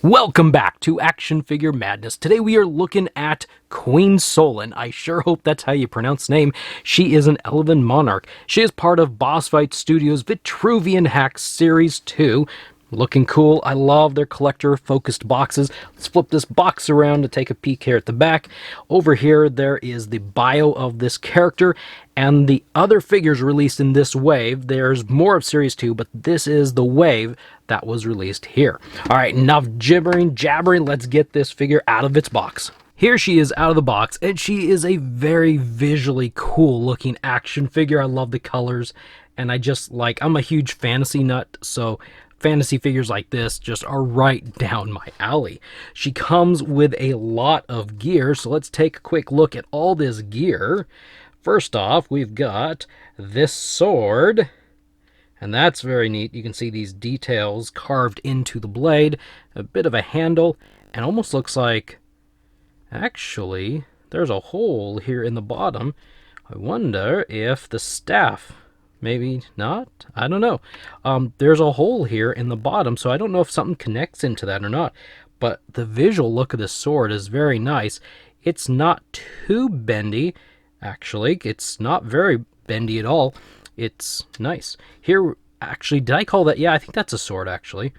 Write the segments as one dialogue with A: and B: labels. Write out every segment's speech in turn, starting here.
A: Welcome back to Action Figure Madness. Today we are looking at Queen Solan. I sure hope that's how you pronounce the name. She is an elven monarch. She is part of Boss Fight Studios' Vitruvian Hacks Series 2. Looking cool. I love their collector-focused boxes. Let's flip this box around to take a peek here at the back. Over here, there is the bio of this character and the other figures released in this wave. There's more of Series 2, but this is the wave that was released here. All right, enough jabbering. Let's get this figure out of its box. Here she is out of the box, and she is a very visually cool-looking action figure. I love the colors, and I'm a huge fantasy nut, so fantasy figures like this just are right down my alley. She comes with a lot of gear, so let's take a quick look at all this gear. First off, we've got this sword, and that's very neat. You can see these details carved into the blade, a bit of a handle, and almost looks like, actually, there's a hole here in the bottom. I wonder if the staff, maybe not, I don't know. There's a hole here in the bottom, so I don't know if something connects into that or not. But the visual look of this sword is very nice. It's not too bendy, actually. It's not very bendy at all. It's nice. Here, actually, did I call that? Yeah, I think that's a sword, actually.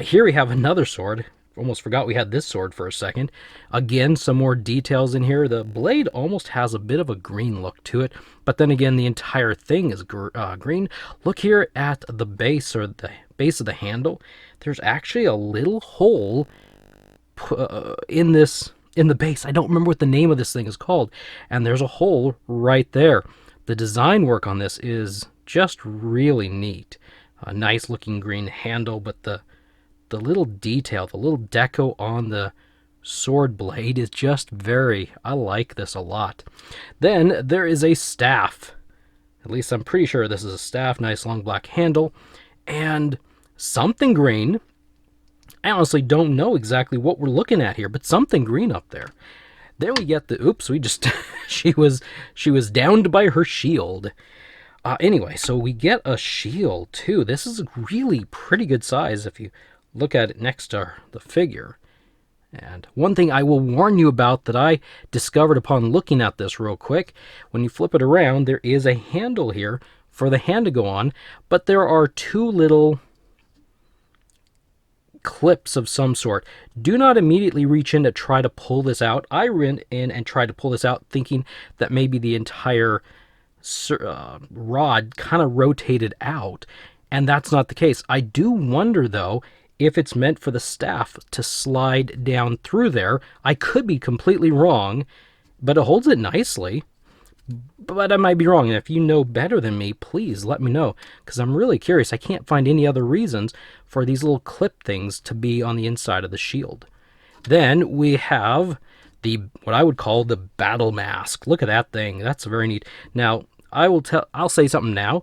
A: Here we have another sword. Almost forgot we had this sword for a second. Again, some more details in here. The blade almost has a bit of a green look to it, but then again, the entire thing is green. Look here at the base, or the base of the handle. There's actually a little hole in the base. I don't remember what the name of this thing is called, and there's a hole right there. The design work on this is just really neat. A nice looking green handle, but the little detail, the little deco on the sword blade is just I like this a lot. Then there is a staff. At least I'm pretty sure this is a staff. Nice long black handle and something green. I honestly don't know exactly what we're looking at here, but something green up there. Then we get she was downed by her shield. Anyway, so we get a shield too. This is really pretty good size if you look at it next to the figure. And one thing I will warn you about that I discovered upon looking at this real quick, when you flip it around, there is a handle here for the hand to go on, but there are two little clips of some sort. Do not immediately reach in to try to pull this out. I went in and tried to pull this out thinking that maybe the entire rod kind of rotated out, and that's not the case. I do wonder, though, if it's meant for the staff to slide down through there. I could be completely wrong, but it holds it nicely. But I might be wrong, and if you know better than me, please let me know, because I'm really curious. I can't find any other reasons for these little clip things to be on the inside of the shield. Then we have what I would call the battle mask. Look at that thing. That's very neat. Now, I'll say something now.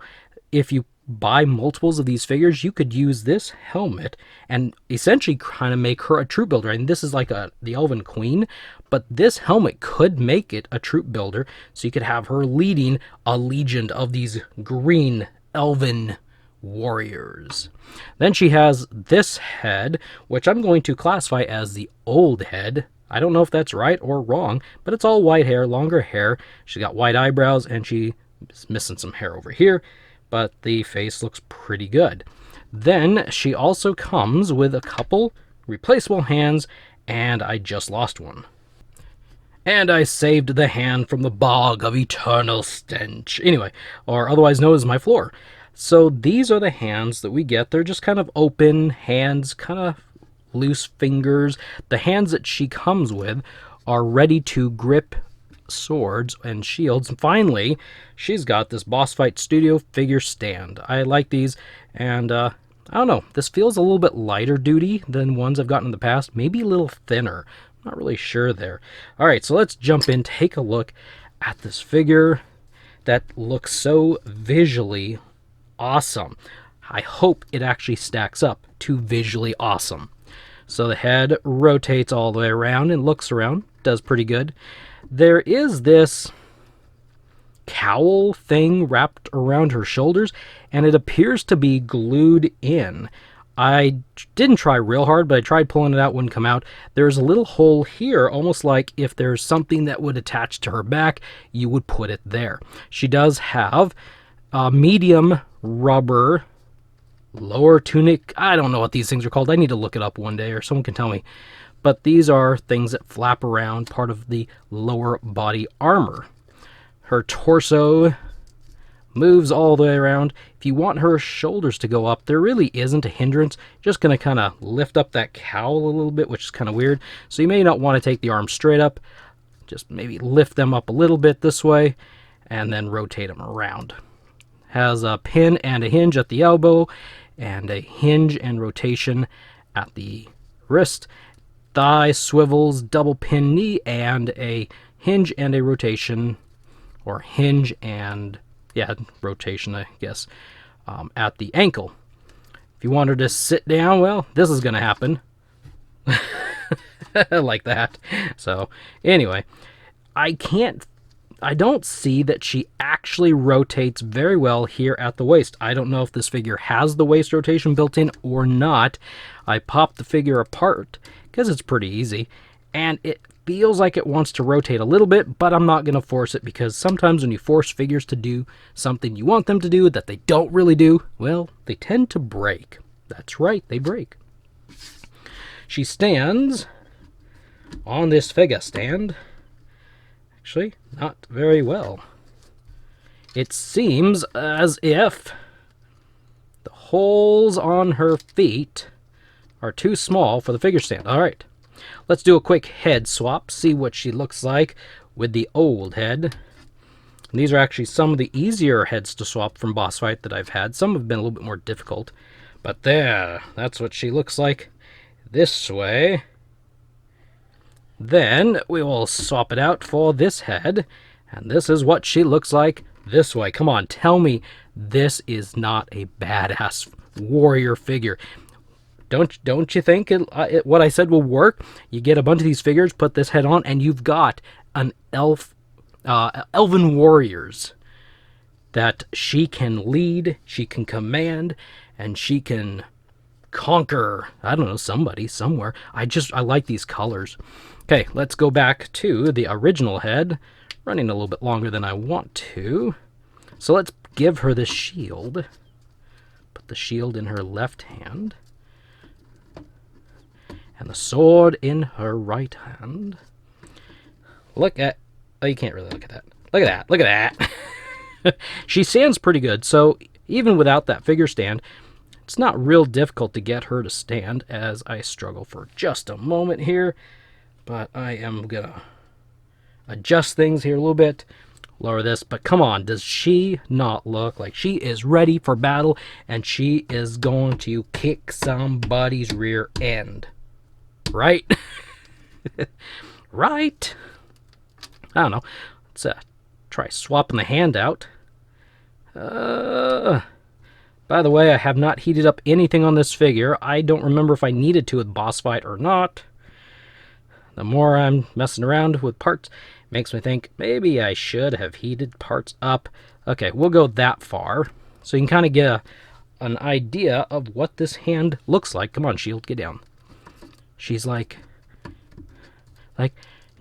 A: If you buy multiples of these figures, you could use this helmet and essentially kind of make her a troop builder. And this is like the Elven Queen, but this helmet could make it a troop builder, so you could have her leading a legion of these green elven warriors. Then she has this head, which I'm going to classify as the old head. I don't know if that's right or wrong, but it's all white hair, longer hair. She's got white eyebrows, and she is missing some hair over here, but the face looks pretty good. Then she also comes with a couple replaceable hands, and I just lost one. And I saved the hand from the bog of eternal stench. Anyway, or otherwise known as my floor. So these are the hands that we get. They're just kind of open hands, kind of loose fingers. The hands that she comes with are ready to grip swords and shields. And finally, she's got this Boss Fight Studio figure stand. I like these, and I don't know, this feels a little bit lighter duty than ones I've gotten in the past, maybe a little thinner. I'm not really sure there. All right, so let's jump in, take a look at this figure that looks so visually awesome. I hope it actually stacks up to visually awesome. So the head rotates all the way around and looks around, does pretty good. There is this cowl thing wrapped around her shoulders, and it appears to be glued in. I didn't try real hard, but I tried pulling it out, wouldn't come out. There's a little hole here, almost like if there's something that would attach to her back, you would put it there. She does have a medium rubber lower tunic. I don't know what these things are called. I need to look it up one day, or someone can tell me. But these are things that flap around, part of the lower body armor. Her torso moves all the way around. If you want her shoulders to go up, there really isn't a hindrance. Just going to kind of lift up that cowl a little bit, which is kind of weird. So you may not want to take the arms straight up. Just maybe lift them up a little bit this way, and then rotate them around. Has a pin and a hinge at the elbow, and a hinge and rotation at the wrist. Thigh swivels, double pin knee, and a hinge and a rotation, or hinge and, yeah, rotation, I guess, at the ankle. If you want her to sit down, well, this is going to happen. Like that. So, anyway, I don't see that she actually rotates very well here at the waist. I don't know if this figure has the waist rotation built in or not. I popped the figure apart because it's pretty easy, and it feels like it wants to rotate a little bit, but I'm not going to force it, because sometimes when you force figures to do something you want them to do that they don't really do, well, they tend to break. That's right, they break. She stands on this figure stand. Actually, not very well. It seems as if the holes on her feet are too small for the figure stand. All right, let's do a quick head swap, see what she looks like with the old head. And these are actually some of the easier heads to swap from boss fight that I've had. Some have been a little bit more difficult, but there, that's what she looks like this way. Then we will swap it out for this head, and this is what she looks like this way. Come on, tell me this is not a badass warrior figure. Don't you think what I said will work? You get a bunch of these figures, put this head on, and you've got an elven warriors that she can lead, she can command, and she can conquer, I don't know, somebody, somewhere. I like these colors. Okay, let's go back to the original head. Running a little bit longer than I want to. So let's give her the shield. Put the shield in her left hand. And the sword in her right hand. Look at... Oh, you can't really look at that. Look at that. Look at that. She stands pretty good. So even without that figure stand, it's not real difficult to get her to stand, as I struggle for just a moment here. But I am going to adjust things here a little bit. Lower this. But come on, does she not look like she is ready for battle, and she is going to kick somebody's rear end? Right? Right? I don't know. Let's try swapping the hand out. By the way, I have not heated up anything on this figure. I don't remember if I needed to with boss fight or not. The more I'm messing around with parts, makes me think maybe I should have heated parts up. Okay, we'll go that far, so you can kind of get an idea of what this hand looks like. Come on, shield, get down. She's like,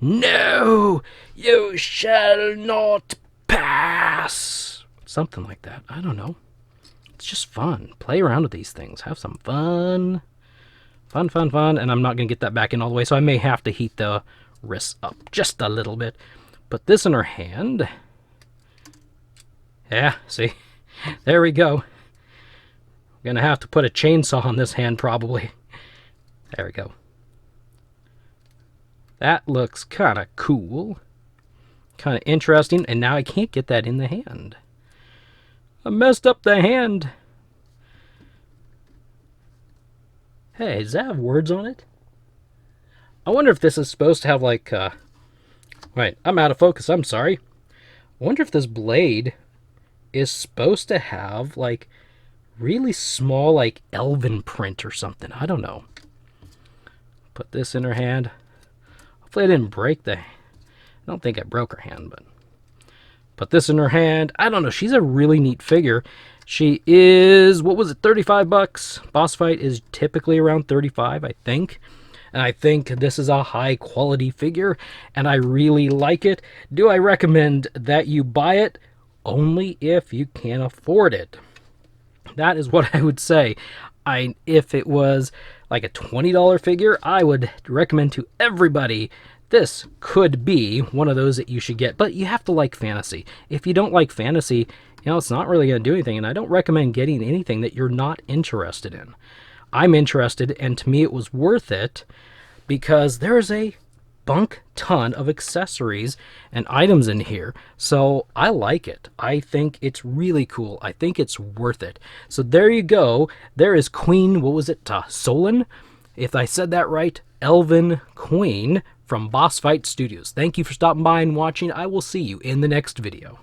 A: no, you shall not pass. Something like that. I don't know. It's just fun. Play around with these things. Have some fun. Fun, fun, fun. And I'm not going to get that back in all the way, so I may have to heat the wrists up just a little bit. Put this in her hand. Yeah, see? There we go. I'm going to have to put a chainsaw on this hand, probably. There we go. That looks kind of cool. Kind of interesting. And now I can't get that in the hand. I messed up the hand. Hey, does that have words on it? I wonder if this is supposed to have like... Wait, I'm out of focus. I'm sorry. I wonder if this blade is supposed to have like really small like elven print or something. I don't know. Put this in her hand. Hopefully I didn't break the... I don't think I broke her hand, but... Put this in her hand. I don't know. She's a really neat figure. She is, what was it, 35 bucks? Boss fight is typically around 35, I think. And I think this is a high quality figure, and I really like it. Do I recommend that you buy it? Only if you can afford it. That is what I would say. If it was like a $20 figure, I would recommend to everybody this could be one of those that you should get. But you have to like fantasy. If you don't like fantasy, it's not really going to do anything. And I don't recommend getting anything that you're not interested in. I'm interested, and to me it was worth it because there's a bunk ton of accessories and items in here. So I like it. I think it's really cool. I think it's worth it. So there you go. There is Queen, what was it? Solan? If I said that right, Elven Queen from Boss Fight Studios. Thank you for stopping by and watching. I will see you in the next video.